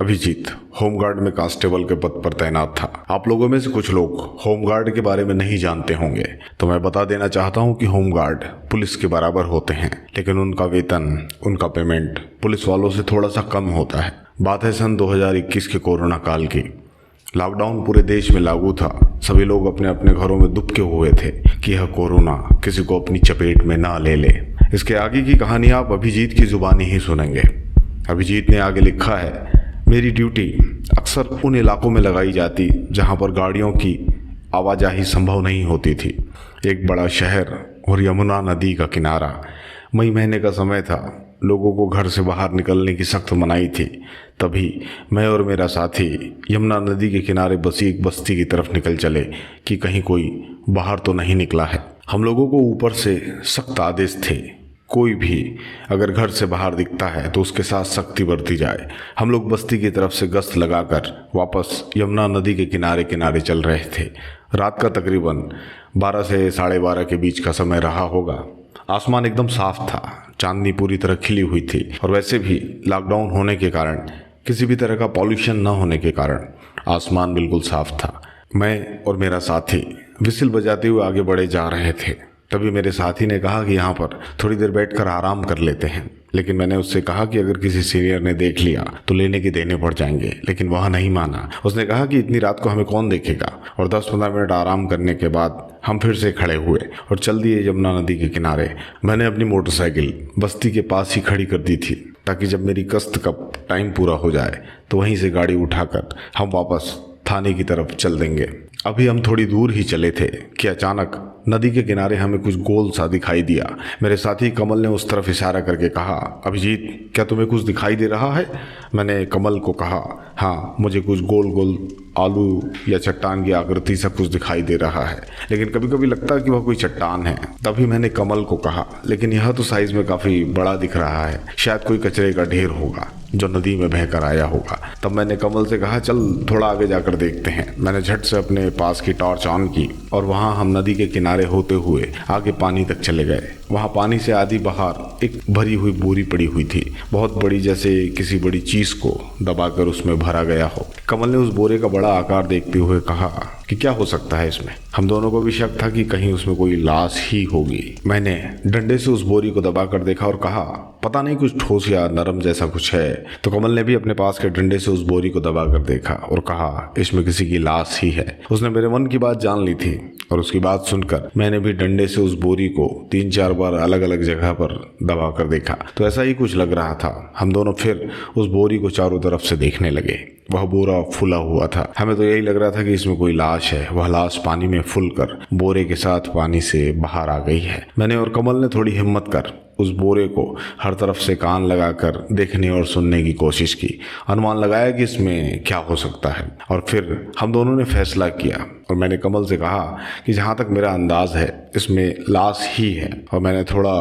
Abhijit home guard में constable के पद पर तैनात था। आप लोगों में से कुछ लोग होमगार्ड के बारे में नहीं जानते होंगे, तो मैं बता देना चाहता हूं कि होमगार्ड पुलिस के बराबर होते हैं, लेकिन उनका वेतन, उनका पेमेंट पुलिस वालों से थोड़ा सा कम होता है। बात है सन 2021 के कोरोना काल की। लॉकडाउन पूरे देश में लागू था। सभी लोग अपने अपने घरों में दुबके हुए थे कि यह कोरोना किसी को अपनी चपेट में ना ले ले। इसके आगे की कहानी आप अभिजीत की जुबानी ही सुनेंगे। अभिजीत ने आगे लिखा है, मेरी ड्यूटी अक्सर उन इलाकों में लगाई जाती जहां पर गाड़ियों की आवाजाही संभव नहीं होती थी। एक बड़ा शहर और यमुना नदी का किनारा। मई महीने का समय था। लोगों को घर से बाहर निकलने की सख्त मनाही थी। तभी मैं और मेरा साथी यमुना नदी के किनारे बसी एक बस्ती की तरफ निकल चले कि कहीं कोई बाहर तो नहीं निकला है। हम लोगों को ऊपर से सख्त आदेश थे, कोई भी अगर घर से बाहर दिखता है तो उसके साथ सख्ती बरती जाए। हम लोग बस्ती की तरफ से गश्त लगाकर वापस यमुना नदी के किनारे किनारे चल रहे थे। रात का तकरीबन 12 से 12:30 के बीच का समय रहा होगा। आसमान एकदम साफ था, चांदनी पूरी तरह खिली हुई थी और वैसे भी लॉकडाउन होने के कारण, किसी भी तरह का पॉल्यूशन न होने के कारण आसमान बिल्कुल साफ था। मैं और मेरा साथी विसिल बजाते हुए आगे बढ़े जा रहे थे। तभी मेरे साथी ने कहा कि यहाँ पर थोड़ी देर बैठकर आराम कर लेते हैं, लेकिन मैंने उससे कहा कि अगर किसी सीनियर ने देख लिया तो लेने के देने पड़ जाएंगे, लेकिन वह नहीं माना। उसने कहा कि इतनी रात को हमें कौन देखेगा, और 10-15 मिनट आराम करने के बाद हम फिर से खड़े हुए और चल दिए यमुना नदी के किनारे। मैंने अपनी मोटरसाइकिल बस्ती के पास ही खड़ी कर दी थी ताकि जब मेरी गश्त का टाइम पूरा हो जाए तो वहीं से गाड़ी उठाकर हम वापस थाने की तरफ चल देंगे। अभी हम थोड़ी दूर ही चले थे कि अचानक नदी के किनारे हमें कुछ गोल सा दिखाई दिया। मेरे साथी कमल ने उस तरफ इशारा करके कहा, अभिजीत क्या तुम्हें कुछ दिखाई दे रहा है? मैंने कमल को कहा, हाँ मुझे कुछ गोल गोल आलू या चट्टान की आकृति सा कुछ दिखाई दे रहा है, लेकिन कभी कभी लगता है कि वह कोई चट्टान है। तभी मैंने कमल को कहा, लेकिन यह तो साइज में काफ़ी बड़ा दिख रहा है, शायद कोई कचरे का ढेर होगा जो नदी में बहकर आया होगा। तब मैंने कमल से कहा, चल थोड़ा आगे जाकर देखते हैं। मैंने झट से अपने पास की टॉर्च ऑन की और वहाँ हम नदी के किनारे होते हुए आगे पानी तक चले गए। वहाँ पानी से आधी बाहर एक भरी हुई बोरी पड़ी हुई थी, बहुत बड़ी, जैसे किसी बड़ी चीज को दबाकर उसमें भरा गया हो। कमल ने उस बोरे का बड़ा आकार देखते हुए कहा कि क्या हो सकता है इसमें। हम दोनों को भी शक था कि कहीं उसमें कोई लाश ही होगी। मैंने डंडे से उस बोरी को दबाकर देखा और कहा, पता नहीं कुछ ठोस या नरम जैसा कुछ है। तो कमल ने भी अपने पास के डंडे से उस बोरी को दबाकर देखा और कहा, इसमें किसी की लाश ही है। उसने मेरे मन की बात जान ली थी और उसकी बात सुनकर मैंने भी डंडे से उस बोरी को 3-4 बार अलग अलग जगह पर दबाकर देखा, तो ऐसा ही कुछ लग रहा था। हम दोनों फिर उस बोरी को चारों तरफ से देखने लगे। वह बोरा फूला हुआ था। हमें तो यही लग रहा था कि इसमें कोई लाश है। वह लाश पानी में फूलकर बोरे के साथ पानी से बाहर आ गई है। मैंने और कमल ने थोड़ी हिम्मत कर उस बोरे को हर तरफ से कान लगाकर देखने और सुनने की कोशिश की, अनुमान लगाया कि इसमें क्या हो सकता है। और फिर हम दोनों ने फैसला किया और मैंने कमल से कहा कि जहाँ तक मेरा अंदाज है इसमें लाश ही है, और मैंने थोड़ा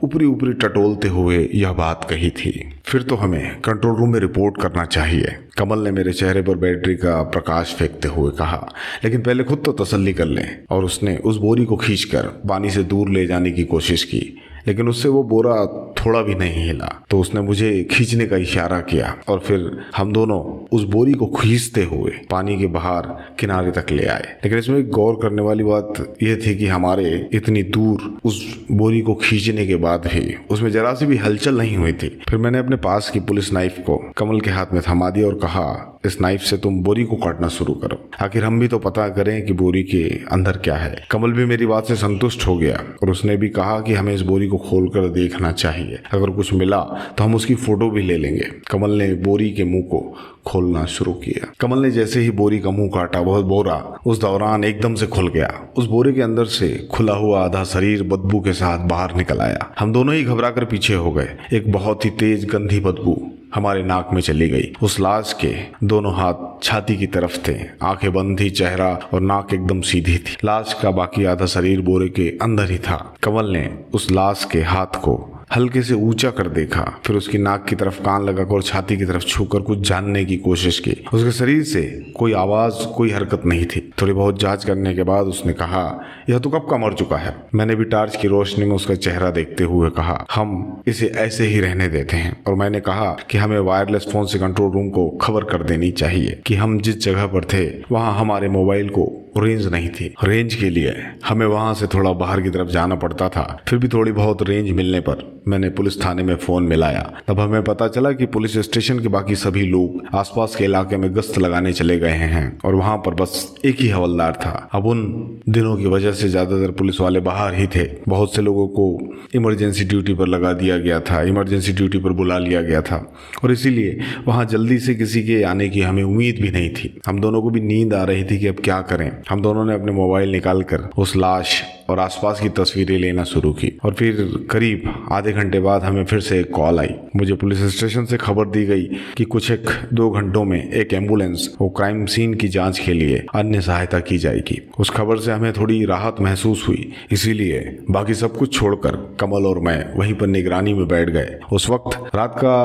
ऊपरी ऊपरी टटोलते हुए यह बात कही थी। फिर तो हमें कंट्रोल रूम में रिपोर्ट करना चाहिए, कमल ने मेरे चेहरे पर बैटरी का प्रकाश फेंकते हुए कहा, लेकिन पहले खुद तो तसल्ली कर लें। और उसने उस बोरी को खींचकर पानी से दूर ले जाने की कोशिश की, लेकिन उससे वो बोरा थोड़ा भी नहीं हिला। तो उसने मुझे खींचने का इशारा किया और फिर हम दोनों उस बोरी को खींचते हुए पानी के बाहर किनारे तक ले आए। लेकिन इसमें एक गौर करने वाली बात यह थी कि हमारे इतनी दूर उस बोरी को खींचने के बाद भी उसमें जरा सी भी हलचल नहीं हुई थी। फिर मैंने अपने पास की पुलिस नाइफ को कमल के हाथ में थमा दिया और कहा, इस नाइफ से तुम बोरी को काटना शुरू करो, आखिर हम भी तो पता करें कि बोरी के अंदर क्या है। कमल भी मेरी बात से संतुष्ट हो गया और उसने भी कहा कि हमें इस बोरी को खोलकर देखना चाहिए, अगर कुछ मिला तो हम उसकी फोटो भी ले लेंगे। कमल ने बोरी के मुंह को खोलना शुरू किया। कमल ने जैसे ही बोरी का मुंह काटा, वह बोरा उस दौरान एकदम से खुल गया। उस बोरे के अंदर से खुला हुआ आधा शरीर बदबू के साथ बाहर निकल आया। हम दोनों ही घबराकर पीछे हो गए। एक बहुत ही तेज गंदी बदबू हमारे नाक में चली गई। उस लाश के दोनों हाथ छाती की तरफ थे, आंखें बंद थी, चेहरा और नाक एकदम सीधी थी। लाश का बाकी आधा शरीर बोरे के अंदर ही था। कमल ने उस लाश के हाथ को हल्के से ऊंचा कर देखा, फिर उसकी नाक की तरफ कान लगाकर और छाती की तरफ छूकर कुछ जानने की कोशिश की। उसके शरीर से कोई आवाज, कोई हरकत नहीं थी। थोड़ी बहुत जांच करने के बाद उसने कहा, यह तो कब का मर चुका है। मैंने भी टार्च की रोशनी में उसका चेहरा देखते हुए कहा, हम इसे ऐसे ही रहने देते हैं। और मैंने कहा कि हमें वायरलेस फोन से कंट्रोल रूम को खबर कर देनी चाहिए कि हम जिस जगह पर थे वहां हमारे मोबाइल को रेंज नहीं थी। रेंज के लिए हमें वहां से थोड़ा बाहर की तरफ जाना पड़ता था। फिर भी थोड़ी बहुत रेंज मिलने पर मैंने पुलिस थाने में फोन मिलाया। तब हमें पता चला कि पुलिस स्टेशन के बाकी सभी लोग आसपास के इलाके में गश्त लगाने चले गए हैं और वहां पर बस एक ही हवलदार था। अब उन दिनों की वजह से ज्यादातर पुलिस वाले बाहर ही थे। बहुत से लोगों को इमरजेंसी ड्यूटी पर लगा दिया गया था, इमरजेंसी ड्यूटी पर बुला लिया गया था और इसीलिए वहां जल्दी से किसी के आने की हमें उम्मीद भी नहीं थी। हम दोनों को भी नींद आ रही थी कि अब क्या करें। हम दोनों ने अपने मोबाइल निकालकर उस लाश और आसपास की तस्वीरें लेना शुरू की और फिर करीब आधे घंटे बाद हमें फिर से एक कॉल आई। मुझे पुलिस स्टेशन से खबर दी गई कि कुछ 1-2 घंटों में एक एम्बुलेंस वो क्राइम सीन की जांच के लिए अन्य सहायता की जाएगी। उस खबर से हमें थोड़ी राहत महसूस हुई, इसीलिए बाकी सब कुछ छोड़कर कमल और मैं वहीं पर निगरानी में बैठ गए। उस वक्त रात का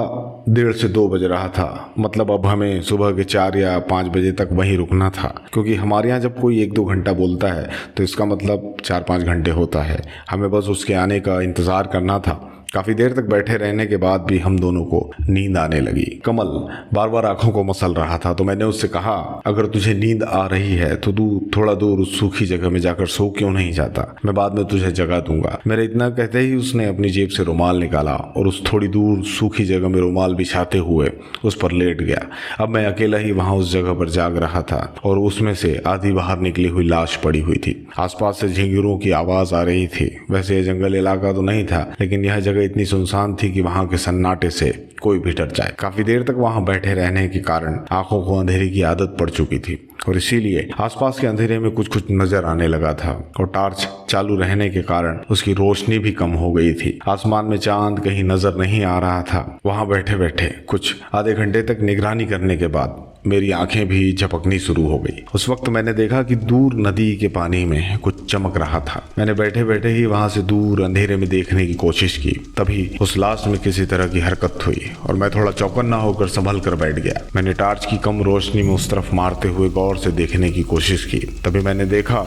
1:30 से 2 बज रहा था। मतलब अब हमें सुबह के 4 या 5 बजे तक वहीं रुकना था, क्योंकि हमारे यहाँ जब कोई 1-2 घंटा बोलता है तो इसका मतलब 4-5 घंटे होता है। हमें बस उसके आने का इंतजार करना था। काफी देर तक बैठे रहने के बाद भी हम दोनों को नींद आने लगी। कमल बार बार आंखों को मसल रहा था, तो मैंने उससे कहा, अगर तुझे नींद आ रही है तो तू थोड़ा दूर उस सूखी जगह में जाकर सो क्यों नहीं जाता, मैं बाद में तुझे जगा दूंगा। मेरे इतना कहते ही उसने अपनी जेब से रुमाल निकाला और उस थोड़ी दूर सूखी जगह में रुमाल बिछाते हुए उस पर लेट गया। अब मैं अकेला ही वहां उस जगह पर जाग रहा था और उसमें से आधी बाहर निकली हुई लाश पड़ी हुई थी। आसपास से झींगुरों की आवाज आ रही थी। वैसे यह जंगल इलाका तो नहीं था, लेकिन यह जगह इतनी सुनसान थी कि वहां के सन्नाटे से कोई भी डर जाए। काफी देर तक वहां बैठे रहने के कारण आंखों को अंधेरे की आदत पड़ चुकी थी और इसीलिए आसपास के अंधेरे में कुछ कुछ नजर आने लगा था और टार्च चालू रहने के कारण उसकी रोशनी भी कम हो गई थी। आसमान में चांद कहीं नजर नहीं आ रहा था। वहां बैठे बैठे कुछ आधे घंटे तक निगरानी करने के बाद मेरी आंखें भी झपकनी शुरू हो गई। उस वक्त मैंने देखा कि दूर नदी के पानी में कुछ चमक रहा था। मैंने बैठे बैठे ही वहां से दूर अंधेरे में देखने की कोशिश की। तभी उस लाश में किसी तरह की हरकत हुई और मैं थोड़ा चौकन्ना होकर संभल कर बैठ गया। मैंने टार्च की कम रोशनी में उस तरफ मारते हुए गौर से देखने की कोशिश की। तभी मैंने देखा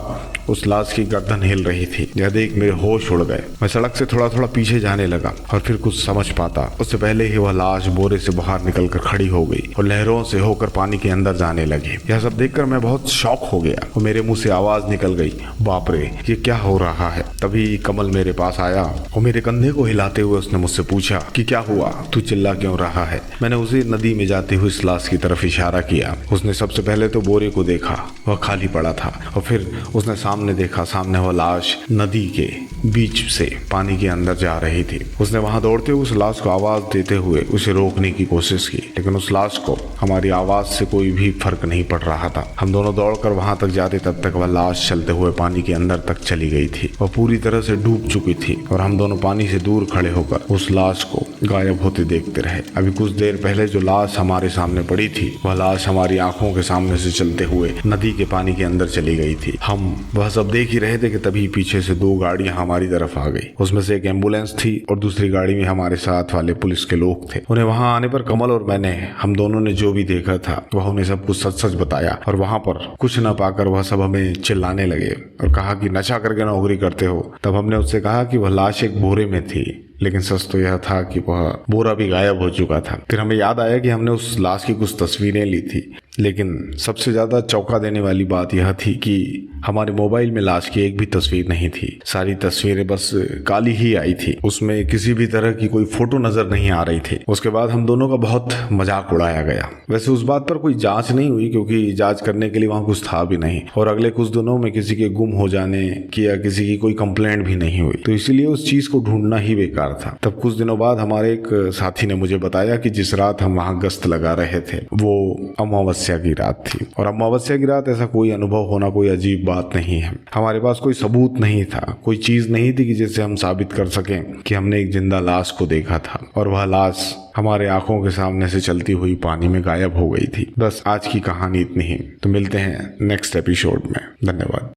उस लाश की गर्दन हिल रही थी। यह देख मेरे होश उड़ गए। मैं सड़क से थोड़ा थोड़ा पीछे जाने लगा और फिर कुछ समझ पाता उससे पहले ही वह लाश बोरे से बाहर निकलकर खड़ी हो गई और लहरों से होकर पानी के अंदर जाने लगी। यह सब देखकर मैं बहुत शॉक हो गया और मेरे मुंह से आवाज निकल गई, बाप रे, ये क्या हो रहा है। तभी कमल मेरे पास आया और मेरे कंधे को हिलाते हुए उसने मुझसे पूछा कि क्या हुआ, तू चिल्ला क्यों रहा है। मैंने उसे नदी में जाती हुई इस लाश की तरफ इशारा किया। उसने सबसे पहले तो बोरे को देखा, वह खाली पड़ा था और फिर उसने सामने देखा, सामने वह लाश नदी के बीच से पानी के अंदर जा रही थी। उसने वहां दौड़ते हुए उस लाश को आवाज देते हुए उसे रोकने की कोशिश की, लेकिन उस लाश को हमारी आवाज से कोई भी फर्क नहीं पड़ रहा था। हम दोनों दौड़कर वहां तक जाते तब तक वह लाश चलते हुए पानी के अंदर तक चली गई थी। वह पूरी तरह से डूब चुकी थी और हम दोनों पानी से दूर खड़े होकर उस लाश को गायब होते देखते रहे। अभी कुछ देर पहले जो लाश हमारे सामने पड़ी थी, वह लाश हमारी आंखों के सामने से चलते हुए नदी के पानी के अंदर चली गई थी। हम वह सब देख ही रहे थे कि तभी पीछे से 2 गाड़ियां हमारी तरफ आ गई। उसमें से एक एम्बुलेंस थी और दूसरी गाड़ी में हमारे साथ वाले पुलिस के लोग थे। उन्हें वहां आने पर कमल और मैंने, हम दोनों ने जो भी देखा था वह उन्हें सब कुछ सच सच बताया और वहां पर कुछ न पाकर वह सब हमें चिल्लाने लगे और कहा कि नशा करके नौकरी करते हो। तब हमने उससे कहा कि वह लाश एक बोरे में थी, लेकिन सच तो यह था कि वह बोरा भी गायब हो चुका था। फिर हमें याद आया कि हमने उस लाश की कुछ तस्वीरें ली थी, लेकिन सबसे ज्यादा चौंका देने वाली बात यह थी कि हमारे मोबाइल में लाश की एक भी तस्वीर नहीं थी। सारी तस्वीरें बस काली ही आई थी, उसमें किसी भी तरह की कोई फोटो नजर नहीं आ रही थी। उसके बाद हम दोनों का बहुत मजाक उड़ाया गया। वैसे उस बात पर कोई जांच नहीं हुई, क्योंकि जांच करने के लिए वहां कुछ था भी नहीं और अगले कुछ दिनों में किसी के गुम हो जाने की या किसी की कोई कंप्लेंट भी नहीं हुई, तो इसीलिए उस चीज को ढूंढना ही बेकार था। तब कुछ दिनों बाद हमारे एक साथी ने मुझे बताया कि जिस रात हम वहां गश्त लगा रहे थे वो अमावस्या की रात थी और अमावस्या की रात ऐसा कोई अनुभव होना कोई अजीब बात नहीं है। हमारे पास कोई सबूत नहीं था, कोई चीज नहीं थी कि जिससे हम साबित कर सकें कि हमने एक जिंदा लाश को देखा था और वह लाश हमारे आंखों के सामने से चलती हुई पानी में गायब हो गई थी। बस आज की कहानी इतनी ही। तो मिलते हैं नेक्स्ट एपिसोड में। धन्यवाद।